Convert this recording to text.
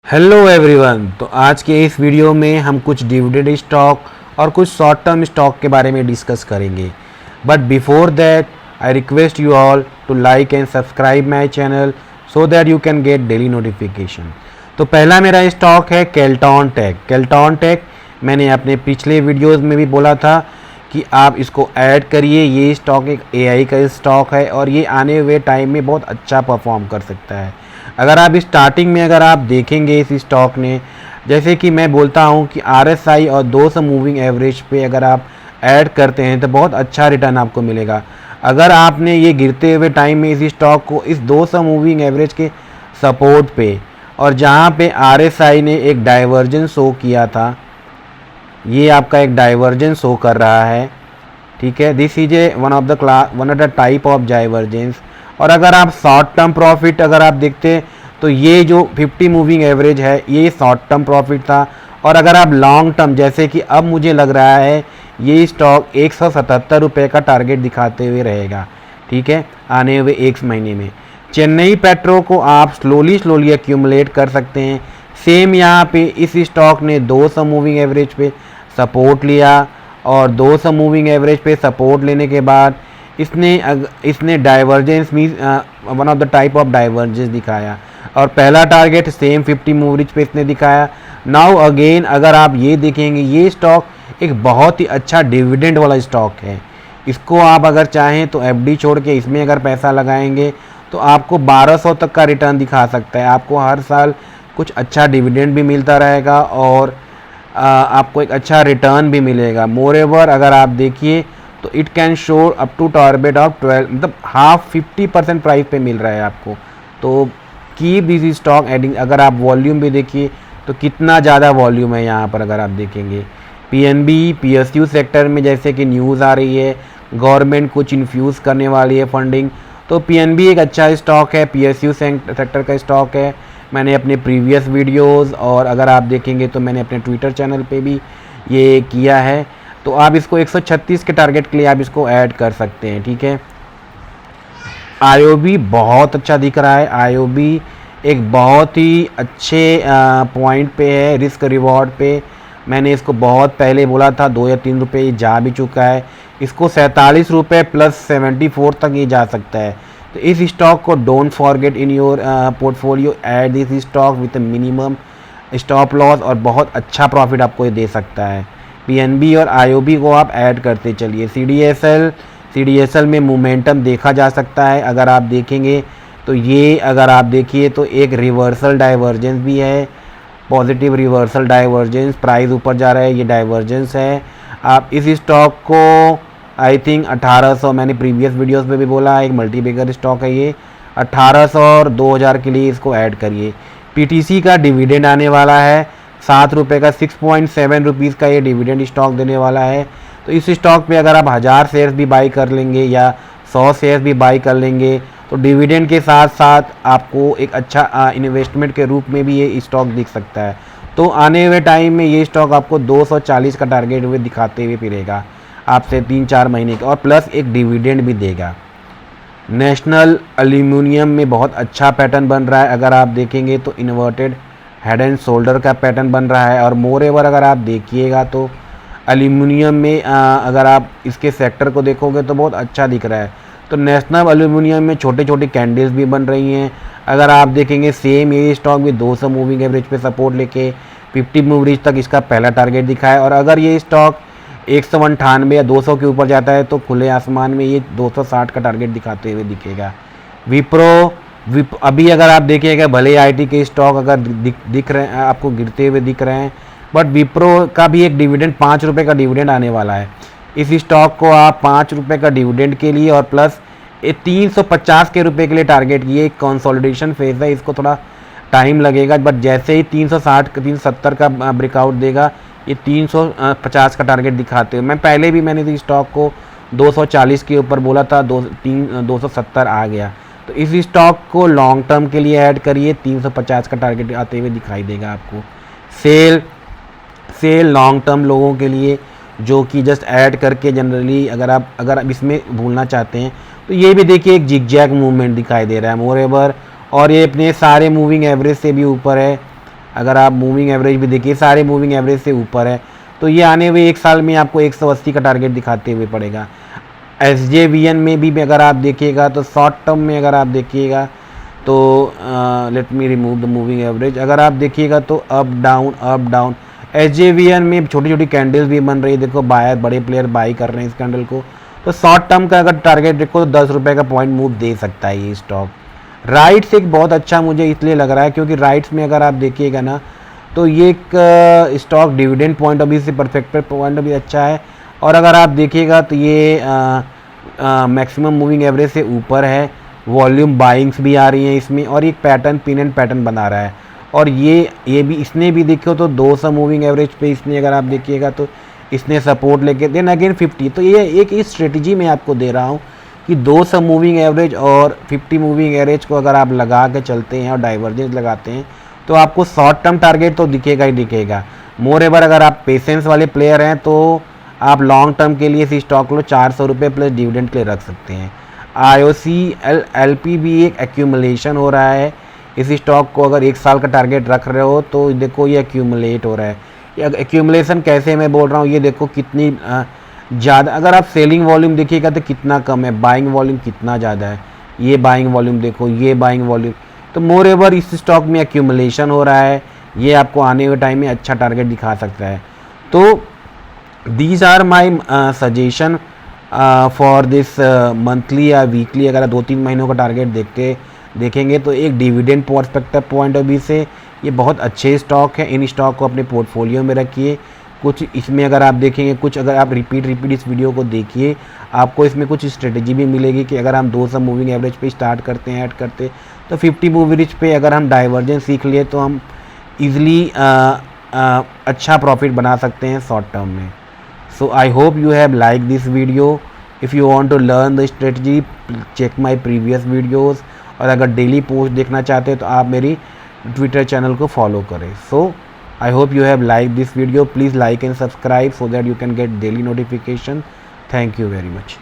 Hello everyone. तो आज के इस वीडियो में हम कुछ डिविडेंड स्टॉक और कुछ शॉर्ट टर्म स्टॉक के बारे में डिस्कस करेंगे। But before that I request you all to like and subscribe my channel so that you can get daily notification. तो पहला मेरा स्टॉक है केल्ट्रॉन टेक। केल्ट्रॉन टेक मैंने अपने पिछले वीडियोज़ में भी बोला था कि आप इसको ऐड करिए। ये स्टॉक एक एआई का स्टॉक है और ये आने हुए टाइम में बहुत अच्छा परफॉर्म कर सकता है। अगर आप स्टार्टिंग में अगर आप देखेंगे इस स्टॉक ने, जैसे कि मैं बोलता हूँ कि आरएसआई और 200 मूविंग एवरेज पे अगर आप ऐड करते हैं तो बहुत अच्छा रिटर्न आपको मिलेगा। अगर आपने ये गिरते हुए टाइम में इस स्टॉक को इस 200 मूविंग एवरेज के सपोर्ट पे और जहाँ पे आरएसआई ने एक डाइवर्जेंस शो किया था, ये आपका एक डाइवर्जेंस शो कर रहा है, ठीक है। This is a one of the type of divergence. और अगर आप शॉर्ट टर्म प्रॉफिट अगर आप देखते हैं तो ये जो 50 मूविंग एवरेज है ये शॉर्ट टर्म प्रॉफिट था। और अगर आप लॉन्ग टर्म, जैसे कि अब मुझे लग रहा है ये स्टॉक 177 रुपये का टारगेट दिखाते हुए रहेगा, ठीक है, आने हुए एक महीने में। चेन्नई पेट्रो को आप स्लोली एक्यूमुलेट कर सकते हैं। सेम यहाँ पे इस स्टॉक ने 200 मूविंग एवरेज पे सपोर्ट लिया और 200 मूविंग एवरेज पे सपोर्ट लेने के बाद इसने divergence mean one of the type of divergence दिखाया और पहला टारगेट सेम 50 मूविंग पे इसने दिखाया। नाउ अगेन अगर आप ये देखेंगे ये स्टॉक एक बहुत ही अच्छा डिविडेंड वाला स्टॉक है। इसको आप अगर चाहें तो एफडी छोड़ के इसमें अगर पैसा लगाएंगे तो आपको 1200 तक का रिटर्न दिखा सकता है। आपको हर साल कुछ अच्छा डिविडेंड भी मिलता रहेगा और आपको एक अच्छा रिटर्न भी मिलेगा। मोरेवर अगर आप देखिए तो it can show up to target of 12, मतलब हाफ 50% प्राइस पे मिल रहा है आपको। तो कीप दिस स्टॉक एडिंग। अगर आप वॉल्यूम भी देखिए तो कितना ज़्यादा वॉल्यूम है यहाँ पर अगर आप देखेंगे। पीएनबी पीएसयू सेक्टर में जैसे कि न्यूज़ आ रही है गवर्नमेंट कुछ इन्फ्यूज़ करने वाली है फंडिंग, तो पीएनबी एक अच्छा स्टॉक है, पीएसयू सेक्टर का स्टॉक है। मैंने अपने प्रीवियस वीडियोस और अगर आप देखेंगे तो मैंने अपने ट्विटर चैनल पे भी ये किया है। तो आप इसको 136 के टारगेट के लिए आप इसको ऐड कर सकते हैं, ठीक है। आईओबी बहुत अच्छा दिख रहा है। आईओबी एक बहुत ही अच्छे पॉइंट पे है, रिस्क रिवॉर्ड पे। मैंने इसको बहुत पहले बोला था 2 या 3 रुपये, ये जा भी चुका है। इसको 47 रुपये प्लस 74 तक ये जा सकता है। तो इस स्टॉक को don't forget in your portfolio, add this stock with minimum stop loss और बहुत अच्छा प्रॉफिट आपको ये दे सकता है। पीएनबी और आईओबी को आप ऐड करते चलिए। सीडीएसएल में मोमेंटम देखा जा सकता है। अगर आप देखेंगे तो ये अगर आप देखिए तो एक रिवर्सल डाइवर्जेंस भी है, पॉजिटिव रिवर्सल डाइवर्जेंस, प्राइस ऊपर जा रहा है, ये डाइवर्जेंस है। आप इस स्टॉक को आई थिंक 1800, मैंने प्रीवियस वीडियोस में भी बोला एक मल्टीबैगर स्टॉक है ये, 1800 और 2000 के लिए इसको ऐड करिए। पीटीसी का डिविडेंड आने वाला है 7 रुपये का, 6.7 रुपीज़ का ये डिविडेंड स्टॉक देने वाला है। तो इस स्टॉक पे अगर आप 1000 शेयर्स भी बाई कर लेंगे या 100 शेयर्स भी बाई कर लेंगे तो डिविडेंड के साथ साथ आपको एक अच्छा इन्वेस्टमेंट के रूप में भी ये स्टॉक दिख सकता है। तो आने हुए टाइम में ये स्टॉक आपको 240 का टारगेट हुए दिखाते हुए फिरेगा आपसे 3-4 महीने का और प्लस एक डिविडेंड भी देगा। नेशनल एल्यूमिनियम में बहुत अच्छा पैटर्न बन रहा है। अगर आप देखेंगे तो इन्वर्टेड हेड एंड शोल्डर का पैटर्न बन रहा है। और मोरेवर अगर आप देखिएगा तो एल्यूमिनियम में अगर आप इसके सेक्टर को देखोगे तो बहुत अच्छा दिख रहा है। तो नेशनल एल्यूमिनियम में छोटे छोटे कैंडल्स भी बन रही हैं। अगर आप देखेंगे सेम ये स्टॉक भी 200 मूविंग एवरेज पे सपोर्ट लेके 50 मूविंग तक इसका पहला टारगेट दिखाया और अगर ये स्टॉक 198 या 200 के ऊपर जाता है तो खुले आसमान में ये 260 का टारगेट दिखाते हुए दिखेगा। अभी अगर आप देखिएगा भले आईटी के स्टॉक अगर दिख रहे हैं आपको गिरते हुए दिख रहे हैं, बट विप्रो का भी एक डिविडेंड 5 रुपये का डिविडेंड आने वाला है। इस स्टॉक को आप 5 रुपये का डिविडेंड के लिए और प्लस 350 के रुपये के लिए टारगेट, ये एक कंसोलिडेशन फेज है, इसको थोड़ा टाइम लगेगा। बट जैसे ही 360 370 का ब्रेकआउट देगा ये 350 का टारगेट दिखाते हुए, मैं पहले भी मैंने इस स्टॉक को 240 के ऊपर बोला था, 270 आ गया। तो इस स्टॉक को लॉन्ग टर्म के लिए ऐड करिए, 350 का टारगेट आते हुए दिखाई देगा आपको। सेल लॉन्ग टर्म लोगों के लिए जो कि जस्ट ऐड करके जनरली अगर आप इसमें भूलना चाहते हैं तो ये भी देखिए एक जिगजैग मूवमेंट दिखाई दे रहा है मोरेवर और ये अपने सारे मूविंग एवरेज से भी ऊपर है। अगर आप मूविंग एवरेज भी देखिए, सारे मूविंग एवरेज से ऊपर है, तो ये आने हुए एक साल में आपको 180 का टारगेट दिखाते हुए पड़ेगा। SJVN में भी अगर आप देखिएगा तो शॉर्ट टर्म में अगर आप देखिएगा तो let me remove the moving average, अगर आप देखिएगा तो अप डाउन SJVN में छोटी छोटी कैंडल्स भी बन रही है, देखो बायर बड़े प्लेयर बाई कर रहे हैं इस कैंडल को। तो शॉर्ट टर्म का अगर टारगेट देखो तो 10 रुपये का पॉइंट मूव दे सकता है ये स्टॉक। राइट्स एक बहुत अच्छा मुझे इसलिए लग रहा है क्योंकि राइट्स में अगर आप देखिएगा ना तो ये एक stock dividend point of view से, परफेक्ट पॉइंट ऑफ व्यू अच्छा है, और अगर आप देखिएगा तो ये मैक्सिमम मूविंग एवरेज से ऊपर है, वॉल्यूम बाइंग्स भी आ रही हैं इसमें, और एक पैटर्न पिन एंड पैटर्न बना रहा है। और ये भी इसने भी देखो तो 200 मूविंग एवरेज पे इसने अगर आप देखिएगा तो इसने सपोर्ट लेके देन अगेन 50। तो ये एक इस स्ट्रेटजी में आपको दे रहा हूँ कि 200 मूविंग एवरेज और 50 मूविंग एवरेज को अगर आप लगा के चलते हैं और डाइवर्जेंस लगाते हैं तो आपको शॉर्ट टर्म टारगेट तो दिखेगा ही दिखेगा। मोर एवर अगर आप पेशेंस वाले प्लेयर हैं तो आप लॉन्ग टर्म के लिए इस स्टॉक को 400 रुपये प्लस डिविडेंड के लिए रख सकते हैं। IOCLP भी एक एक्यूमुलेशन हो रहा है इस स्टॉक को, अगर एक साल का टारगेट रख रहे हो तो देखो ये एक्यूमुलेट हो रहा है। ये एक्यूमुलेशन कैसे मैं बोल रहा हूँ, ये देखो कितनी ज़्यादा, अगर आप सेलिंग वॉल्यूम देखिएगा तो कितना कम है, बाइंग वॉल्यूम कितना ज़्यादा है, ये बाइंग वॉल्यूम देखो, ये बाइंग वॉल्यूम। तो मोर एवर इस स्टॉक में एक्यूमुलेशन हो रहा है, ये आपको आने वाले टाइम में अच्छा टारगेट दिखा सकता है। तो these are my suggestion for this monthly या वीकली। अगर 2-3 महीनों का टारगेट देखेंगे तो एक dividend perspective point of view से ये बहुत अच्छे स्टॉक है। इन स्टॉक को अपने पोर्टफोलियो में रखिए। कुछ इसमें अगर आप देखेंगे, कुछ अगर आप रिपीट इस वीडियो को देखिए, आपको इसमें कुछ स्ट्रेटजी भी मिलेगी कि अगर हम 200 मूविंग एवरेज पे स्टार्ट करते हैं, ऐड करते, तो 50 मूविंग एवरेज पे अगर हम डाइवर्जेंस सीख लिए तो हम ईजिली अच्छा प्रॉफिट बना सकते हैं शॉर्ट टर्म में। So I hope you have liked this video. If you want to learn the strategy, check my previous videos. और अगर डेली पोस्ट देखना चाहते हैं तो आप मेरी ट्विटर चैनल को फॉलो करें। So I hope you have liked this video. Please like and subscribe so that you can get daily notification. Thank you very much.